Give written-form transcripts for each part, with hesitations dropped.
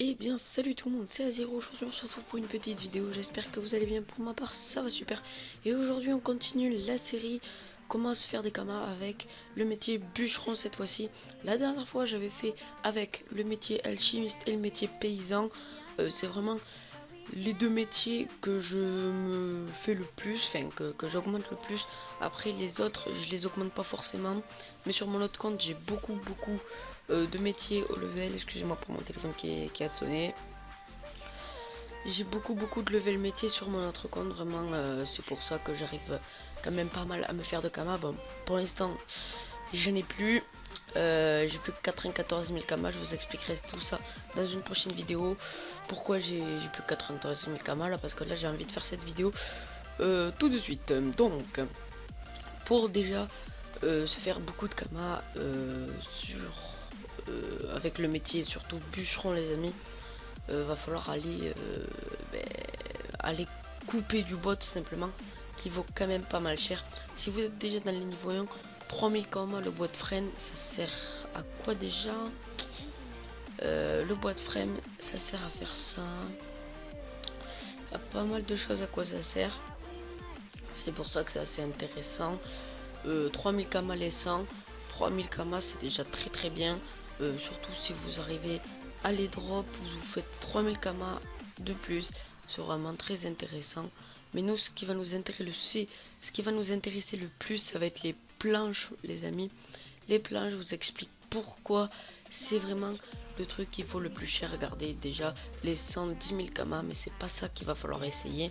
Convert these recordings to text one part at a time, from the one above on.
Eh bien salut tout le monde, c'est Aziro, aujourd'hui on se retrouve pour une petite vidéo, j'espère que vous allez bien. Pour ma part ça va super. Et aujourd'hui on continue la série comment se faire des kamas avec le métier bûcheron cette fois-ci. La dernière fois j'avais fait avec le métier alchimiste et le métier paysan. C'est vraiment les deux métiers que je me fais le plus, enfin que j'augmente le plus. Après les autres je les augmente pas forcément, mais sur mon autre compte j'ai beaucoup de métiers au level. Excusez-moi pour mon téléphone qui a sonné. J'ai beaucoup de level métier sur mon autre compte, vraiment. C'est pour ça que j'arrive quand même pas mal à me faire de kamas. Bon, pour l'instant je n'ai plus. J'ai plus que 94 000 kamas. Je vous expliquerai tout ça dans une prochaine vidéo. Pourquoi j'ai plus que 94 000 kamas là, parce que là j'ai envie de faire cette vidéo tout de suite. Donc pour déjà se faire beaucoup de kamas avec le métier, surtout bûcheron les amis, va falloir aller couper du bois tout simplement, qui vaut quand même pas mal cher. Si vous êtes déjà dans les niveaux 1, 3000 kamas, le bois de frêne, ça sert à quoi déjà? Le bois de frêne, ça sert à faire ça. Il y a pas mal de choses à quoi ça sert. C'est pour ça que c'est assez intéressant. 3000 kamas les 100. 3000 kamas c'est déjà très bien. Surtout si vous arrivez à les drop, vous faites 3000 kamas de plus. C'est vraiment très intéressant. Mais nous, ce qui va nous intéresser le plus, ça va être les planches, les amis. Les planches, je vous explique pourquoi c'est vraiment le truc qui vaut le plus cher. Regardez déjà les 110 000 kamas, mais c'est pas ça qu'il va falloir essayer.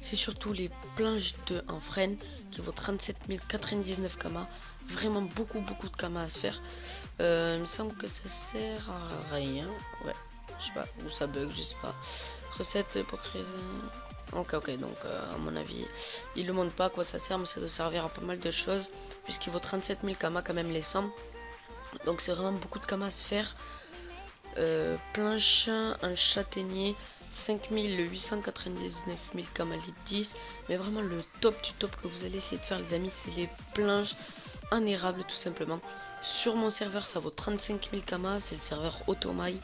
C'est surtout les planches en frêne qui vaut 37 099 kamas. Vraiment beaucoup de kamas à se faire. Il me semble que ça sert à rien. Ouais, je sais pas, où ça bug, je sais pas. Recette pour créer... Ok, donc à mon avis, il ne montre pas à quoi ça sert, mais ça doit servir à pas mal de choses, puisqu'il vaut 37 000 kamas quand même les 100. Donc c'est vraiment beaucoup de kamas à se faire. Planche, un châtaignier, 5899 000 kamas les 10. Mais vraiment le top du top que vous allez essayer de faire les amis, c'est les planches en érable tout simplement. Sur mon serveur ça vaut 35 000 kamas, c'est le serveur Automail.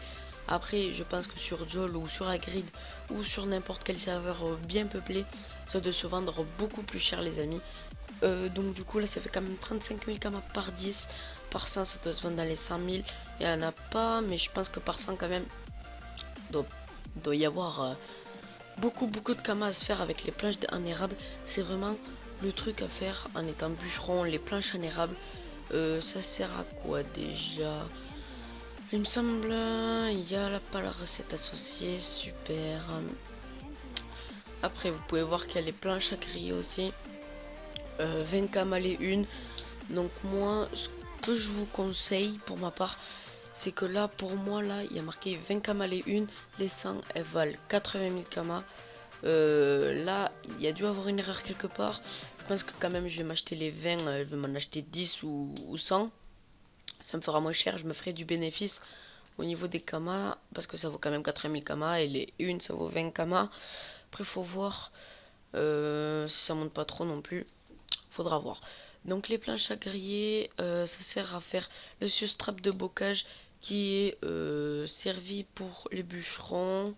Après je pense que sur Jol ou sur Agrid ou sur n'importe quel serveur bien peuplé, ça doit se vendre beaucoup plus cher les amis. Donc du coup là ça fait quand même 35 000 kamas par 10. Par 100 ça doit se vendre dans les 100 000. Il n'y en a pas, mais je pense que par 100 quand même doit y avoir beaucoup de kamas à se faire avec les planches en érable. C'est vraiment le truc à faire en étant bûcheron. Les planches en érable, ça sert à quoi déjà? Il me semble, il y a là pas la recette associée, super. Après vous pouvez voir qu'il y a les planches à griller aussi. 20 kamas les une. Donc moi ce que je vous conseille pour ma part, c'est que là pour moi là il y a marqué 20 kamas les une, les 100 elles valent 80 000 kamas. Là il y a dû avoir une erreur quelque part. Je pense que quand même je vais m'acheter les 20, je vais m'en acheter 10 ou 100. Ça me fera moins cher, je me ferai du bénéfice au niveau des kamas, parce que ça vaut quand même 80 000 kamas et les une ça vaut 20 kamas. Après faut voir si ça monte pas trop non plus, faudra voir. Donc les planches à griller, ça sert à faire le substrat de bocage qui est servi pour les bûcherons.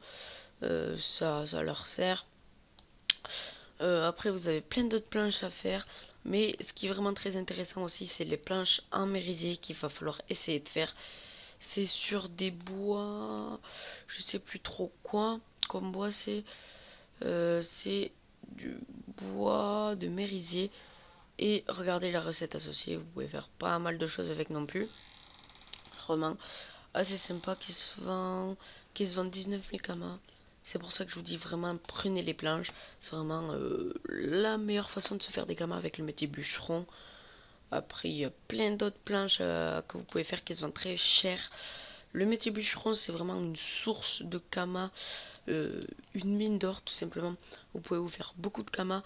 Ça leur sert. Après vous avez plein d'autres planches à faire, mais ce qui est vraiment très intéressant aussi c'est les planches en merisier qu'il va falloir essayer de faire. C'est sur des bois, je sais plus trop quoi comme bois c'est du bois de merisier. Et regardez la recette associée, vous pouvez faire pas mal de choses avec non plus. Vraiment assez sympa, qui se vend 19 000 kamas. C'est pour ça que je vous dis vraiment prenez les planches. C'est vraiment la meilleure façon de se faire des kamas avec le métier bûcheron. Après il y a plein d'autres planches que vous pouvez faire qui se vendent très cher. Le métier bûcheron c'est vraiment une source de kamas, une mine d'or tout simplement. Vous pouvez vous faire beaucoup de kamas.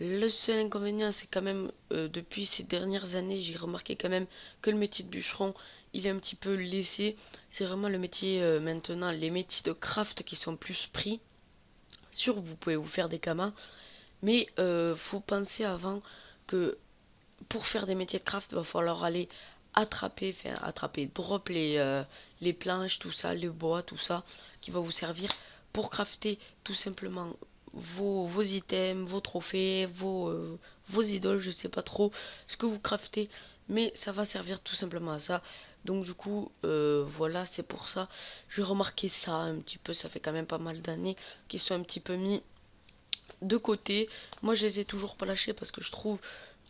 Le seul inconvénient, c'est quand même, depuis ces dernières années, j'ai remarqué quand même que le métier de bûcheron, il est un petit peu laissé. C'est vraiment le métier maintenant, les métiers de craft qui sont plus pris. Sûr, vous pouvez vous faire des kamas, mais faut penser avant que pour faire des métiers de craft, il va falloir aller drop les planches, tout ça, le bois, tout ça, qui va vous servir pour crafter tout simplement vos items, vos trophées, vos idoles, je sais pas trop ce que vous craftez, mais ça va servir tout simplement à ça. Donc du coup, voilà, c'est pour ça. J'ai remarqué ça un petit peu, ça fait quand même pas mal d'années qu'ils sont un petit peu mis de côté. Moi, je les ai toujours pas lâchés parce que je trouve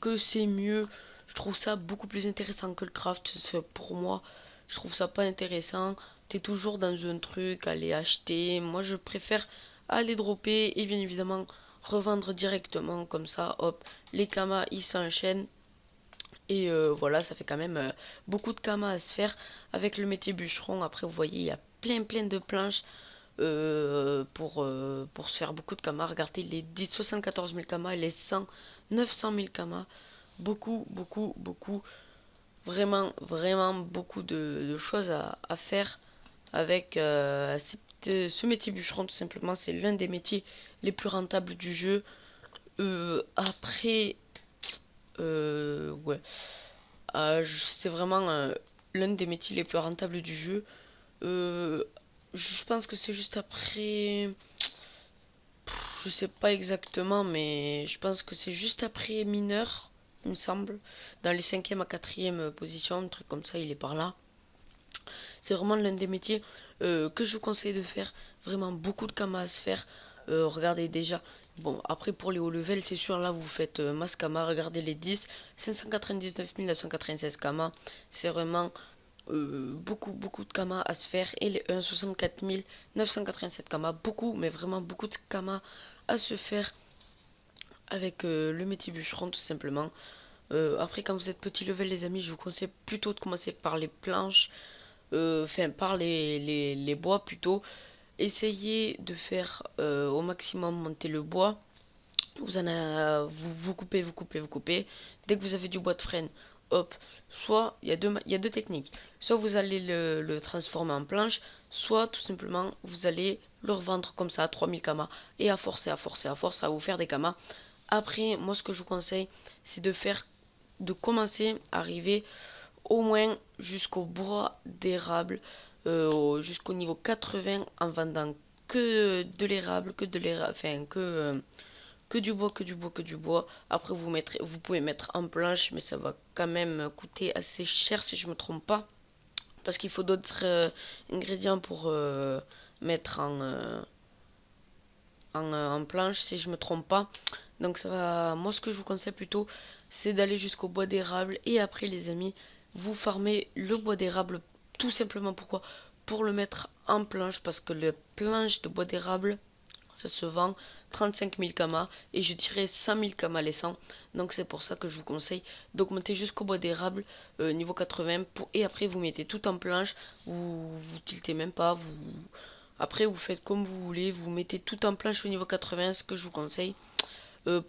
que c'est mieux. Je trouve ça beaucoup plus intéressant que le craft. Pour moi, je trouve ça pas intéressant. T'es toujours dans un truc, aller acheter. Moi, je préfère aller dropper et bien évidemment revendre directement comme ça. Hop, les kamas ils s'enchaînent. Et voilà, ça fait quand même beaucoup de kamas à se faire avec le métier bûcheron. Après, vous voyez, il y a plein de planches pour se faire beaucoup de kamas. Regardez les 74 000 kamas et les 900 000 kamas. Beaucoup. Vraiment beaucoup de choses à faire avec ce métier bûcheron, tout simplement. C'est l'un des métiers les plus rentables du jeu. Après, ouais. C'est vraiment l'un des métiers les plus rentables du jeu. Euh, je pense que c'est juste après. Je sais pas exactement, mais je pense que c'est juste après mineur, il me semble. Dans les 5e à 4e positions, un truc comme ça, il est par là. C'est vraiment l'un des métiers que je vous conseille de faire. Vraiment beaucoup de kamas à se faire. Regardez déjà. Bon, après pour les hauts level, c'est sûr, là vous faites masse kama. Regardez les 10, 599 996 kamas. C'est vraiment beaucoup de kamas à se faire. Et les 1, 64 987 kamas. Beaucoup, mais vraiment beaucoup de kamas à se faire avec le métier bûcheron, tout simplement. Après, quand vous êtes petit level, les amis, je vous conseille plutôt de commencer par les planches. Enfin, par les bois plutôt. Essayez de faire au maximum monter le bois. Vous coupez. Dès que vous avez du bois de frêne, hop, soit il y a deux techniques. Soit vous allez le transformer en planche, soit tout simplement vous allez le revendre comme ça à 3000 kamas. Et à force, ça va vous faire des kamas. Après, moi ce que je vous conseille, c'est de commencer à arriver au moins jusqu'au bois d'érable, jusqu'au niveau 80 en vendant que de l'érable, enfin que du bois. Après vous pouvez mettre en planche, mais ça va quand même coûter assez cher si je me trompe pas, parce qu'il faut d'autres ingrédients pour mettre en planche si je me trompe pas. Donc ça va. Moi ce que je vous conseille plutôt, c'est d'aller jusqu'au bois d'érable et après les amis, vous farmez le bois d'érable tout simplement pourquoi pour le mettre en planche parce que le planche de bois d'érable ça se vend 35 000 kamas et je dirais 100 000 kamas les 100. Donc c'est pour ça que je vous conseille d'augmenter jusqu'au bois d'érable niveau 80 et après vous mettez tout en planche, vous tiltez même pas, après vous faites comme vous voulez, vous mettez tout en planche au niveau 80, ce que je vous conseille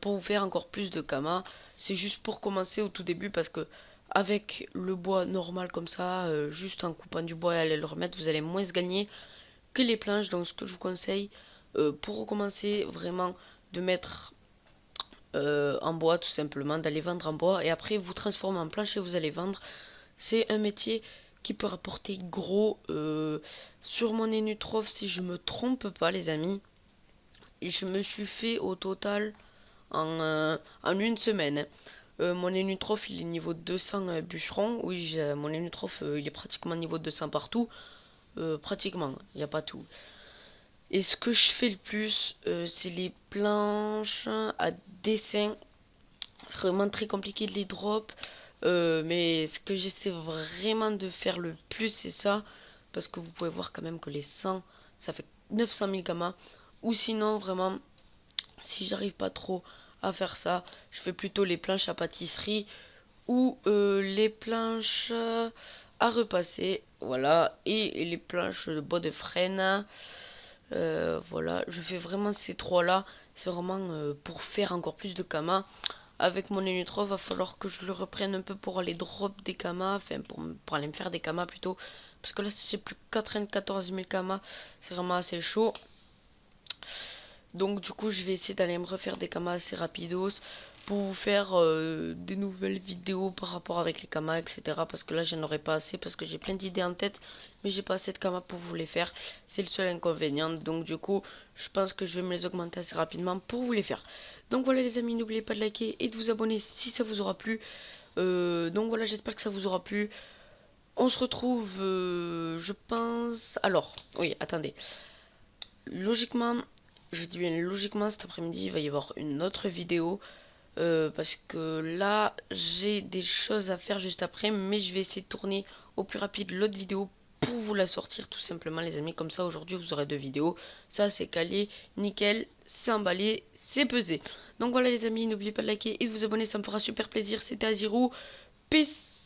pour vous faire encore plus de kamas. C'est juste pour commencer au tout début parce que avec le bois normal comme ça, juste en coupant du bois et aller le remettre, vous allez moins se gagner que les planches. Donc ce que je vous conseille pour recommencer vraiment de mettre en bois tout simplement, d'aller vendre en bois et après vous transformer en planche et vous allez vendre. C'est un métier qui peut rapporter gros sur mon Enutrof si je me trompe pas les amis. Et je me suis fait au total en une semaine. Mon Enutrof il est niveau 200 bûcheron. Oui, mon Enutrof il est pratiquement niveau 200 partout. Pratiquement, il n'y a pas tout. Et ce que je fais le plus, c'est les planches à dessin. C'est vraiment très compliqué de les drop. Mais ce que j'essaie vraiment de faire le plus, c'est ça. Parce que vous pouvez voir quand même que les 100, ça fait 900 000 kamas. Ou sinon, vraiment, si j'arrive pas trop à faire ça, je fais plutôt les planches à pâtisserie ou les planches à repasser. Voilà. Et les planches de bois de frêne. Voilà, je fais vraiment ces trois là. C'est vraiment pour faire encore plus de kamas. Avec mon Enutrof, va falloir que je le reprenne un peu pour aller drop des kamas. Enfin, pour aller me faire des kamas plutôt. Parce que là, c'est plus 94 000 kamas. C'est vraiment assez chaud. Donc, du coup, je vais essayer d'aller me refaire des kamas assez rapidos. pour vous faire des nouvelles vidéos par rapport avec les kamas, etc. Parce que là, j'en aurais pas assez parce que j'ai plein d'idées en tête, mais j'ai pas assez de kamas pour vous les faire. C'est le seul inconvénient. Donc du coup, je pense que je vais me les augmenter assez rapidement pour vous les faire. Donc voilà les amis, n'oubliez pas de liker et de vous abonner si ça vous aura plu. Donc voilà, j'espère que ça vous aura plu. On se retrouve, je pense... Alors, oui, attendez. Logiquement, je dis bien logiquement, cet après-midi, il va y avoir une autre vidéo. Parce que là, j'ai des choses à faire juste après. Mais je vais essayer de tourner au plus rapide l'autre vidéo pour vous la sortir tout simplement les amis. Comme ça, aujourd'hui, vous aurez 2 vidéos. Ça, c'est calé, nickel, c'est emballé, c'est pesé. Donc voilà les amis, n'oubliez pas de liker et de vous abonner, ça me fera super plaisir. C'était Azirou, peace.